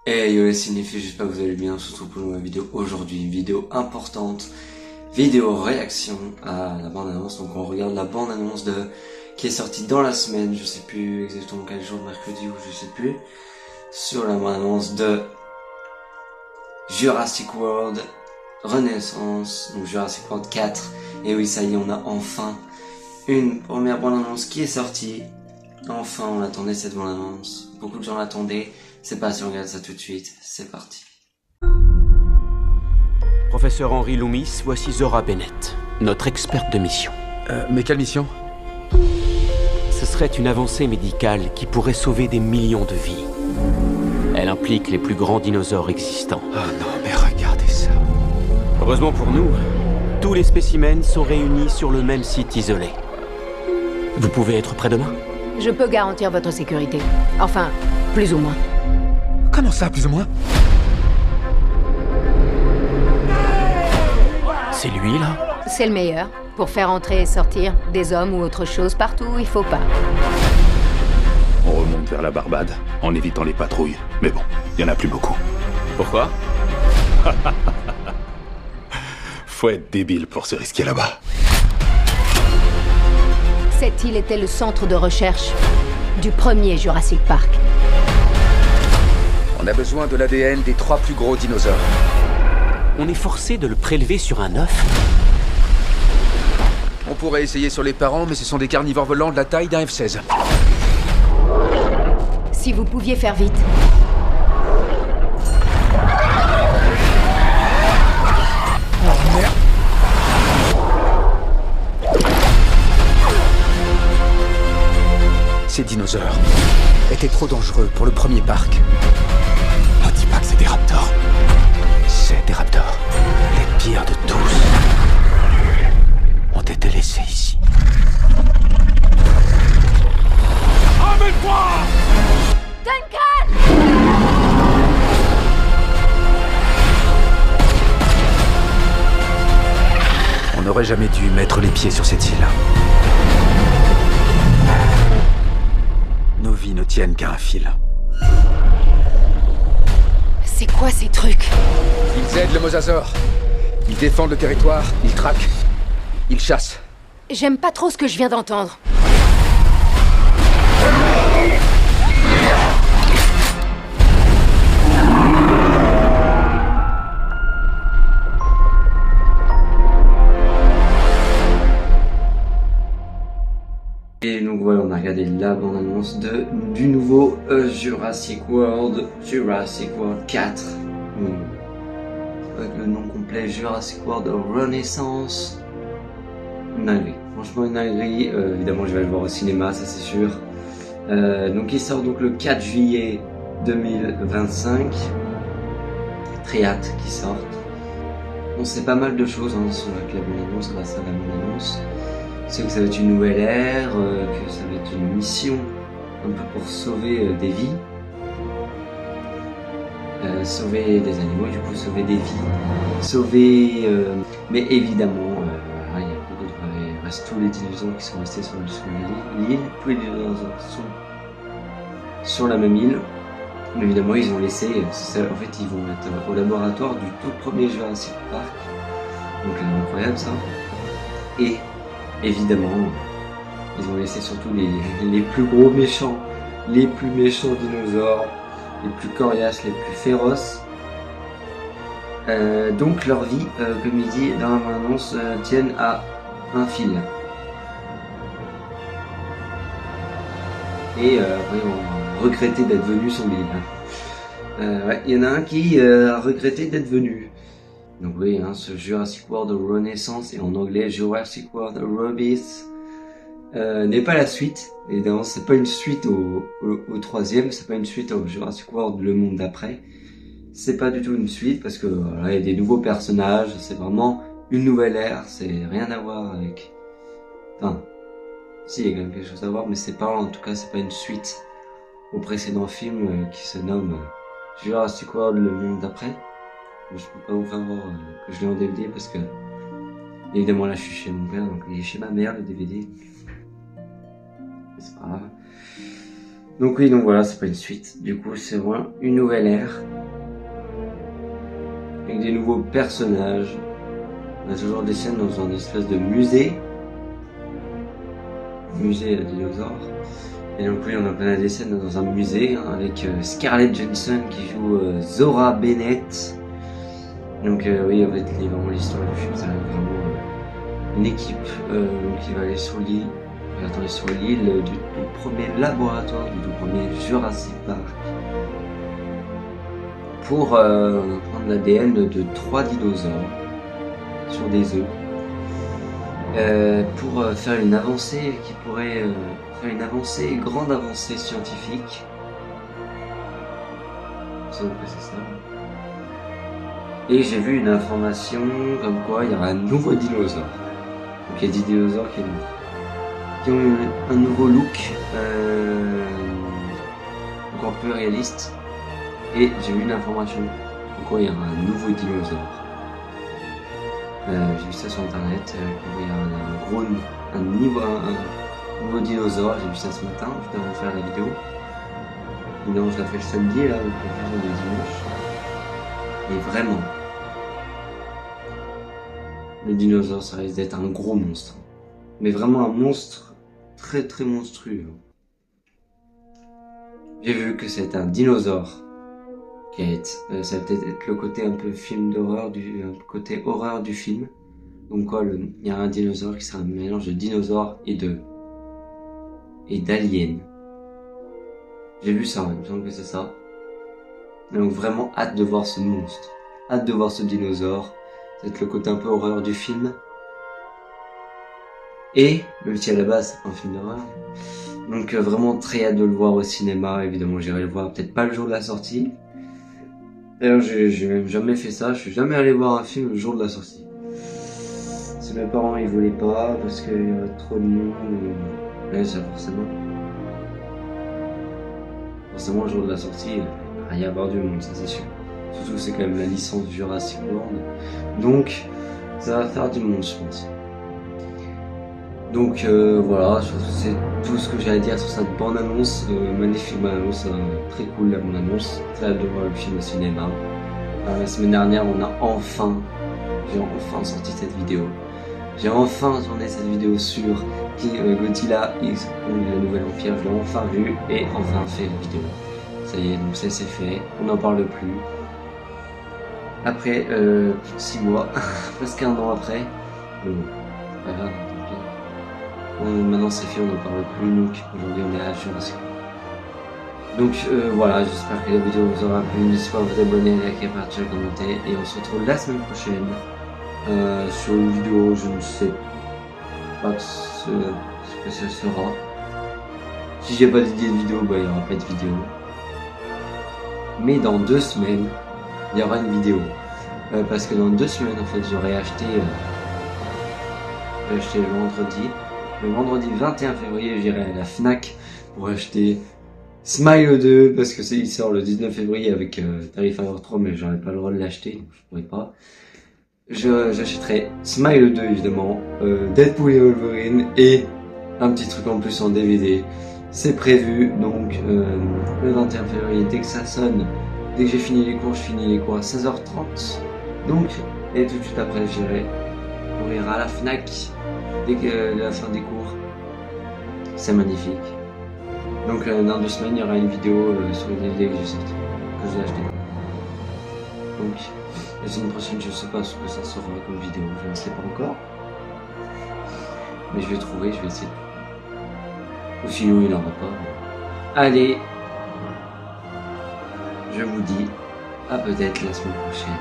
Hey yo les cinéphiles, j'espère que vous allez bien, on se retrouve pour une nouvelle vidéo aujourd'hui, une vidéo importante, vidéo réaction à la bande-annonce. Donc on regarde la bande-annonce qui est sortie dans la semaine, je sais plus exactement quel jour, mercredi ou je sais plus, sur la bande-annonce de Jurassic World Renaissance, donc Jurassic World 4. Et oui, ça y est, on a enfin une première bande-annonce qui est sortie. Enfin, on attendait cette bande-annonce, beaucoup de gens l'attendaient. C'est parti, on regarde ça tout de suite, c'est parti. Professeur Henry Loomis, voici Zora Bennett, notre experte de mission. Mais quelle mission? Ce serait une avancée médicale qui pourrait sauver des millions de vies. Elle implique les plus grands dinosaures existants. Oh non, mais regardez ça. Heureusement pour nous, tous les spécimens sont réunis sur le même site isolé. Vous pouvez être prêt demain? Je peux garantir votre sécurité. Enfin, plus ou moins. Comment ça, plus ou moins? C'est lui, là? C'est le meilleur. Pour faire entrer et sortir des hommes ou autre chose partout où il faut pas. On remonte vers la Barbade, en évitant les patrouilles. Mais bon, il y en a plus beaucoup. Pourquoi? Faut être débile pour se risquer là-bas. Cette île était le centre de recherche du premier Jurassic Park. On a besoin de l'ADN des 3 plus gros dinosaures. On est forcé de le prélever sur un œuf? On pourrait essayer sur les parents, mais ce sont des carnivores volants de la taille d'un F-16. Si vous pouviez faire vite. Oh merde! Ces dinosaures étaient trop dangereux pour le premier parc. Ne dis pas que c'est des raptors. C'est des raptors. Les pires de tous ont été laissés ici. Amène-toi! On n'aurait jamais dû mettre les pieds sur cette île. Nos vies ne tiennent qu'à un fil. C'est quoi ces trucs? Ils aident le mosasaure. Ils défendent le territoire, ils traquent, ils chassent. J'aime pas trop ce que je viens d'entendre. Et donc voilà, on a regardé la bande-annonce du nouveau Jurassic World 4. Avec le nom complet Jurassic World Renaissance. Une dinguerie, franchement une dinguerie. Évidemment je vais le voir au cinéma, ça c'est sûr. Donc il sort donc le 4 juillet 2025. Très hâte qu'il sorte. On sait pas mal de choses sur la bande-annonce, grâce à la bande-annonce. C'est que ça va être une nouvelle ère, que ça va être une mission un peu pour sauver des vies, sauver des animaux, du coup sauver des vies, mais évidemment, il y a beaucoup de, il reste tous les dinosaures qui sont restés sur l'île, tous les dinosaures sont sur la même île, mais évidemment ils ont laissé, en fait ils vont être au laboratoire du tout premier Jurassic Park, donc incroyable ça, et évidemment, ils ont laissé surtout les plus gros méchants, les plus méchants dinosaures, les plus coriaces, les plus féroces. Donc leur vie, comme il dit dans la bande-annonce, tiennent à un fil. Et après, on regrettait d'être venu sur l'île. Ouais, il y en a un qui a regretté d'être venu. Donc oui, ce Jurassic World Renaissance, et en anglais Jurassic World Rebirth, n'est pas la suite. Évidemment, c'est pas une suite au troisième, c'est pas une suite au Jurassic World Le Monde d'après. C'est pas du tout une suite, parce que voilà, il y a des nouveaux personnages, c'est vraiment une nouvelle ère, c'est rien à voir avec... Enfin, si, il y a quand même quelque chose à voir, mais c'est pas, en tout cas, c'est pas une suite au précédent film qui se nomme Jurassic World Le Monde d'après. Je peux pas vous faire voir que je l'ai en DVD parce que évidemment là je suis chez mon père, donc il est chez ma mère le DVD. C'est pas grave. Donc oui, donc voilà, c'est pas une suite. Du coup, c'est vraiment une nouvelle ère. Avec des nouveaux personnages. On a toujours des scènes dans un espèce de musée. Musée à dinosaures. Et donc oui, on a plein des scènes dans un musée hein, avec Scarlett Johansson qui joue Zora Bennett. Donc oui, en fait, vraiment l'histoire du film, ça va être vraiment une équipe qui va aller sur l'île. Attends, sur l'île du tout premier laboratoire, du tout premier Jurassic Park. Pour prendre l'ADN de 3 dinosaures sur des œufs. Pour faire une avancée qui pourrait faire une grande avancée scientifique. C'est ça. Et j'ai vu une information comme quoi il y aura un nouveau dinosaure. Donc il y a des dinosaures qui ont un nouveau look, encore peu réaliste. Et j'ai vu une information comme quoi il y aura un nouveau dinosaure. J'ai vu ça sur internet, il y a un nouveau dinosaure, j'ai vu ça ce matin, juste avant de faire la vidéo. Évidemment, je l'ai fait le samedi, là, donc on va faire le dimanche. Et vraiment, le dinosaure, ça risque d'être un gros monstre. Mais vraiment un monstre très très monstrueux. J'ai vu que c'est un dinosaure. Ça va peut-être être le côté un peu film d'horreur, côté horreur du film. Donc quoi, il y a un dinosaure qui sera un mélange de dinosaure et d'alien. J'ai vu ça, il me semble que c'est ça. Donc vraiment hâte de voir ce monstre, hâte de voir ce dinosaure. Ça va être le côté un peu horreur du film. Et, même si à la base c'est pas un film d'horreur. Donc vraiment très hâte de le voir au cinéma, évidemment j'irai le voir peut-être pas le jour de la sortie. D'ailleurs, j'ai même jamais fait ça, je suis jamais allé voir un film le jour de la sortie. Si mes parents ils voulaient pas, parce qu'il y avait trop de monde, ouais, ça forcément. Forcément, le jour de la sortie, il va y avoir du monde, ça c'est sûr. Surtout que c'est quand même la licence du Jurassic World. Donc, ça va faire du monde, je pense. Donc voilà, je pense que c'est tout ce que j'ai à dire sur cette bande-annonce, magnifique bande-annonce, très cool la bande-annonce, très hâte de voir le film au cinéma. La semaine dernière, j'ai enfin sorti cette vidéo. J'ai enfin tourné cette vidéo sur Godzilla X Kong, le nouvel empire, je l'ai enfin vu et enfin fait la vidéo. Ça y est, donc ça c'est fait, on n'en parle plus. Après 6 mois, presque un an après, bon, c'est pas grave. Maintenant c'est fait, on n'en parle plus, donc aujourd'hui on est à Jurassic. Donc voilà, j'espère que la vidéo vous aura plu, n'hésitez pas à vous abonner, liker, partager, commenter, et on se retrouve la semaine prochaine sur une vidéo, je ne sais pas ce que ça sera. Si j'ai pas d'idée de vidéo, bah il n'y aura pas de vidéo. Mais dans 2 semaines, il y aura une vidéo. Parce que dans 2 semaines en fait j'aurai acheté le vendredi 21 février, j'irai à la Fnac pour acheter Smile 2 parce que il sort le 19 février avec tarif à 3, mais j'aurais pas le droit de l'acheter, donc je pourrais pas. J'achèterai Smile 2 évidemment, Deadpool et Wolverine et un petit truc en plus en DVD. C'est prévu, donc le 21 février, dès que ça sonne, dès que j'ai fini les cours, je finis les cours à 16h30. Donc, et tout de suite après, j'irai courir à la Fnac dès que la fin des cours. C'est magnifique. Donc dans 2 semaines, il y aura une vidéo sur les DVD que j'ai sorti, que j'ai acheté. Donc la semaine prochaine, je sais pas ce que ça sera comme vidéo, je ne sais pas encore. Mais je vais trouver, je vais essayer. Ou sinon, il n'y en aura pas. Allez, je vous dis à peut-être la semaine prochaine.